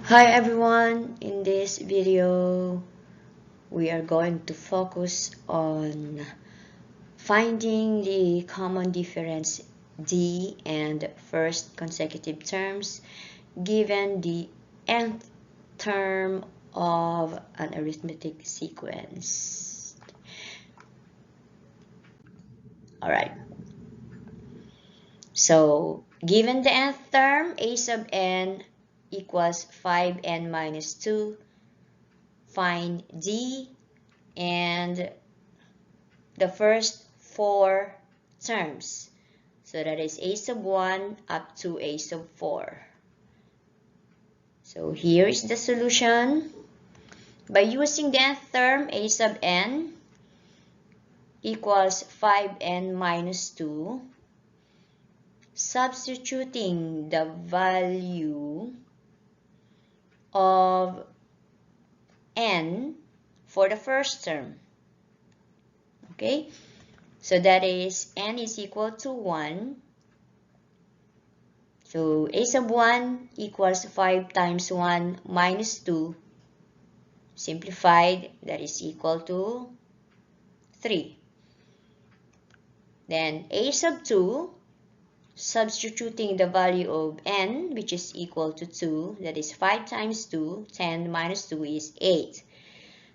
Hi everyone, in this video we are going to focus on finding the common difference d and first consecutive terms given the nth term of an arithmetic sequence. Alright, so given the nth term, a sub n equals 5n minus 2, find d and the first four terms. So that is a sub 1 up to a sub 4. So here is the solution. By using the nth term, a sub n equals 5n minus 2, substituting the value of n for the first term. Okay, so that is n is equal to 1. So a sub 1 equals 5 times 1 minus 2. Simplified, that is equal to 3. Then a sub 2, substituting the value of n, which is equal to 2, that is 5 times 2, 10 minus 2 is 8.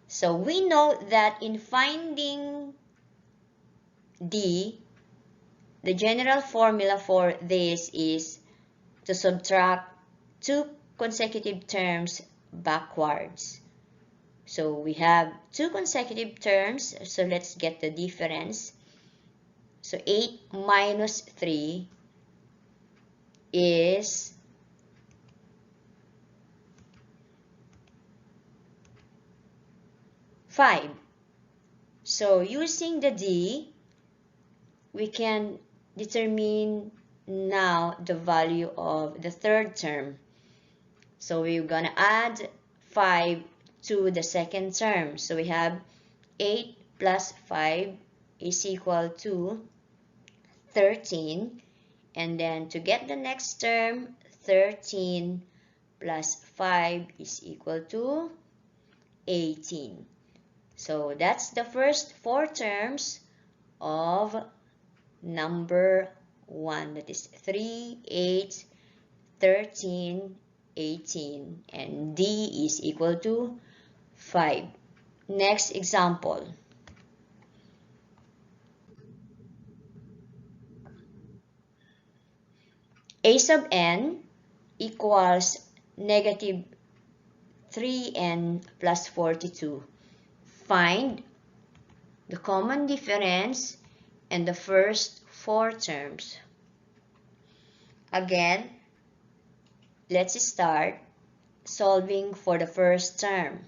So we know that in finding d, the general formula for this is to subtract two consecutive terms backwards. So we have two consecutive terms, so let's get the difference. So 8 minus 3 is 5. So using the d, we can determine now the value of the third term. So we're gonna add 5 to the second term. So we have 8 plus 5 is equal to 13. And then to get the next term, 13 plus 5 is equal to 18. So that's the first four terms of number 1. That is 3, 8, 13, 18. And d is equal to 5. Next example. A sub n equals negative 3n plus 42. Find the common difference and the first four terms. Again, let's start solving for the first term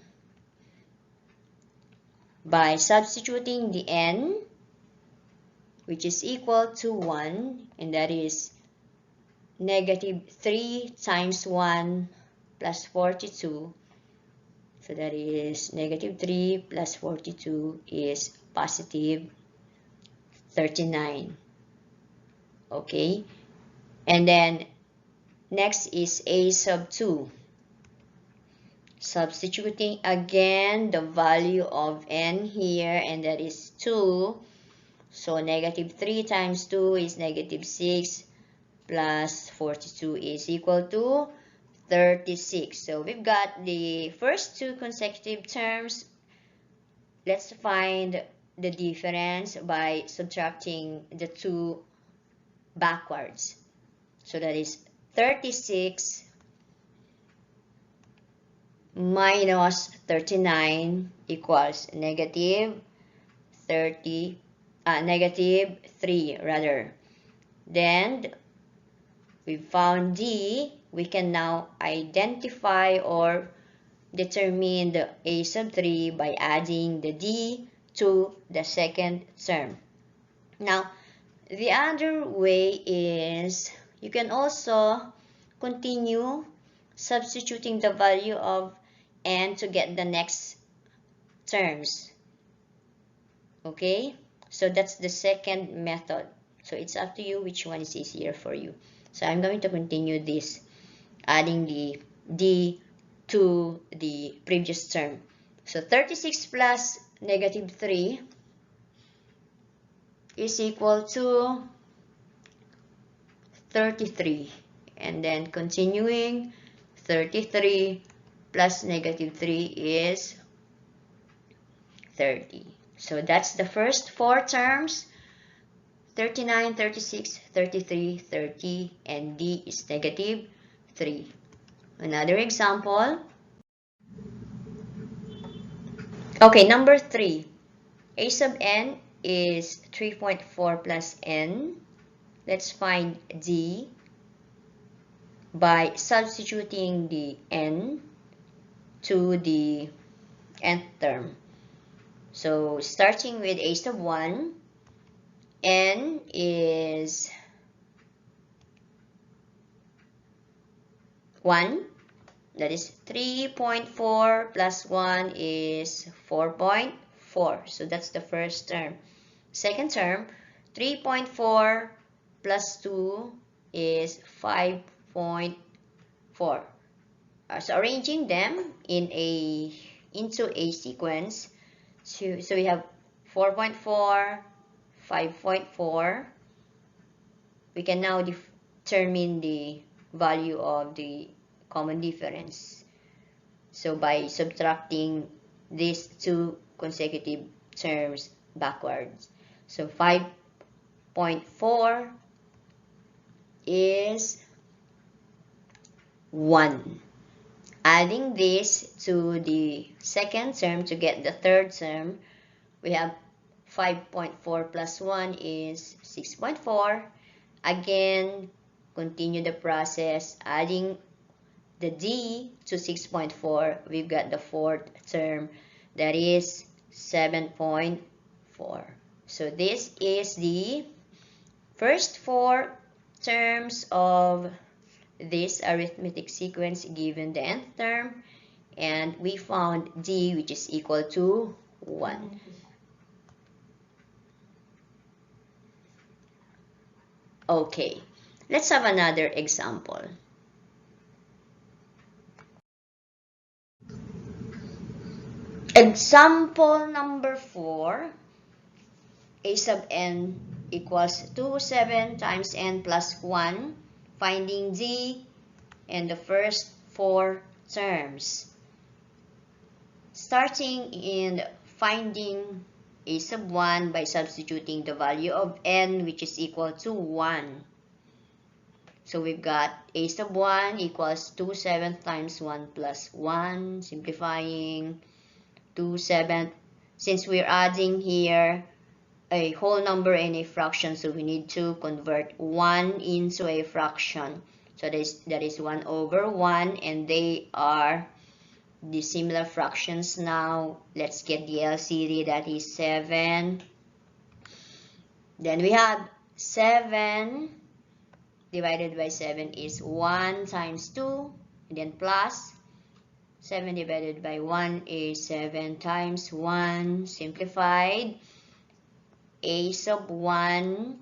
by substituting the n, which is equal to 1, and that is negative 3 times 1 plus 42. So that is negative 3 plus 42 is positive 39. Okay, and then next is a sub 2. Substituting again the value of n here, and that is 2. So negative 3 times 2 is negative 6 plus 42 is equal to 36. So we've got the first two consecutive terms. Let's find the difference by subtracting the two backwards. So that is 36 minus 39 equals negative 3 rather. Then we found d. We can now identify or determine the a sub 3 by adding the d to the second term. Now, the other way is you can also continue substituting the value of n to get the next terms. Okay, so that's the second method. So it's up to you which one is easier for you. So I'm going to continue this, adding the d to the previous term. So 36 plus negative 3 is equal to 33. And then continuing, 33 plus negative 3 is 30. So that's the first four terms, 39, 36, 33, 30, and D is negative 3. Another example. Okay, number 3. A sub n is 3.4 plus n. Let's find D by substituting the n to the nth term. So starting with a sub 1, n is 1. That is 3.4 plus 1 is 4.4. So that's the first term. Second term, 3.4 plus 2 is 5.4. So arranging them into a sequence, so we have 4.4, 5.4. We can now determine the value of the common difference. So by subtracting these two consecutive terms backwards. So 5.4 is 1. Adding this to the second term to get the third term, we have 5.4 plus 1 is 6.4. Again, continue the process, adding the D to 6.4. We've got the fourth term, that is 7.4. So this is the first four terms of this arithmetic sequence given the nth term, and we found D, which is equal to 1. Okay, let's have another example. Example number 4. A sub n equals 2, 7 times n plus 1. Finding D and the first four terms. Starting in finding a sub 1 by substituting the value of n, which is equal to 1. So we've got a sub 1 equals 2 sevenths times 1 plus 1. Simplifying, 2 sevenths. Since we're adding here a whole number and a fraction, so we need to convert 1 into a fraction. So that is 1 over 1, and they are the similar fractions. Now let's get the LCD, that is 7. Then we have 7 divided by 7 is 1 times 2, and then plus 7 divided by 1 is 7 times 1. Simplified, a sub 1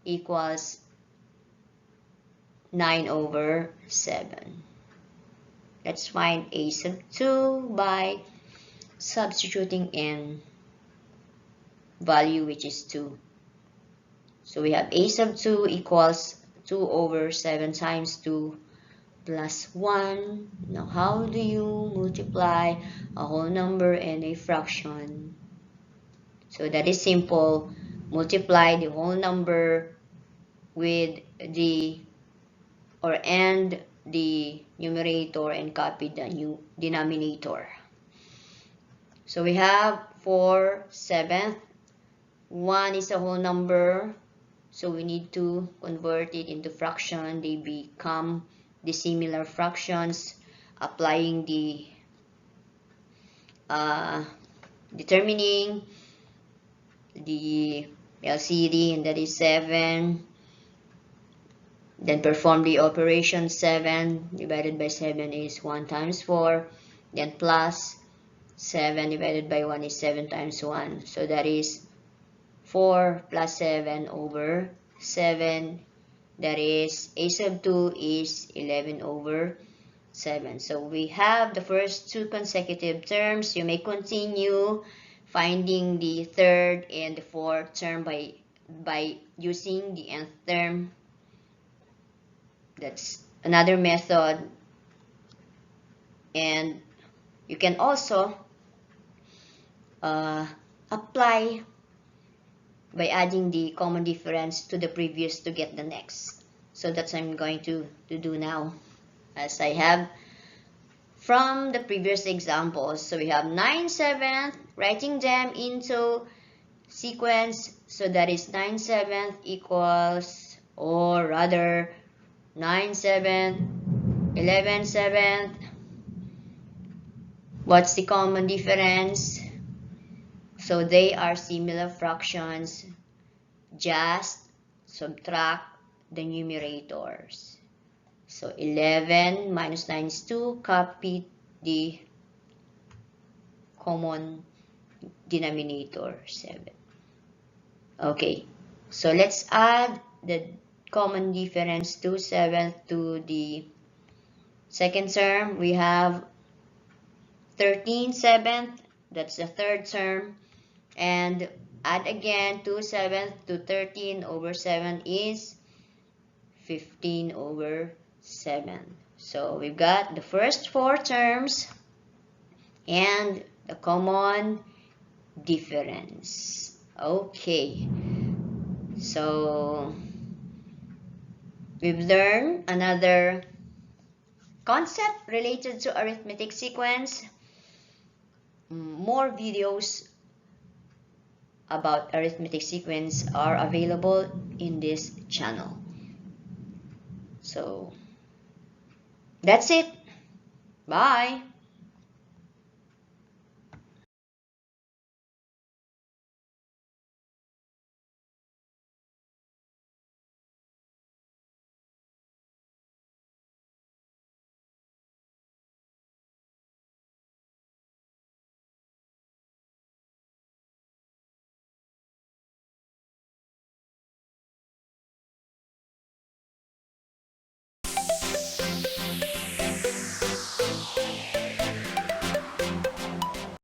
equals 9 over 7. Let's find a sub 2 by substituting n value, which is 2. So we have a sub 2 equals 2 over 7 times 2 plus 1. Now how do you multiply a whole number and a fraction? So that is simple. Multiply the whole number with the and the numerator and copy the new denominator. So we have 4 sevenths. 1 is a whole number, so we need to convert it into fraction. They become the similar fractions. Applying the determining the LCD, and that is 7. Then perform the operation. 7 divided by 7 is 1 times 4. Then plus 7 divided by 1 is 7 times 1. So that is 4 plus 7 over 7. That is a sub 2 is 11 over 7. So we have the first two consecutive terms. You may continue finding the third and the fourth term by using the nth term. That's another method. And you can also apply by adding the common difference to the previous to get the next. So that's what I'm going to do now, as I have from the previous examples. So we have 9 sevenths, writing them into sequence. So that is 9 sevenths equals, or rather 9 sevenths, 11 sevenths. What's the common difference? So they are similar fractions. Just subtract the numerators. So 11 minus 9 is 2. Copy the common denominator, 7. Okay, so let's add the common difference 2 sevenths to the second term. We have 13 sevenths. That's the third term. And add again 2 sevenths to 13 over 7 is 15 over 7. So we've got the first four terms and the common difference. Okay, so we've learned another concept related to arithmetic sequence. More videos about arithmetic sequence are available in this channel. So that's it. Bye.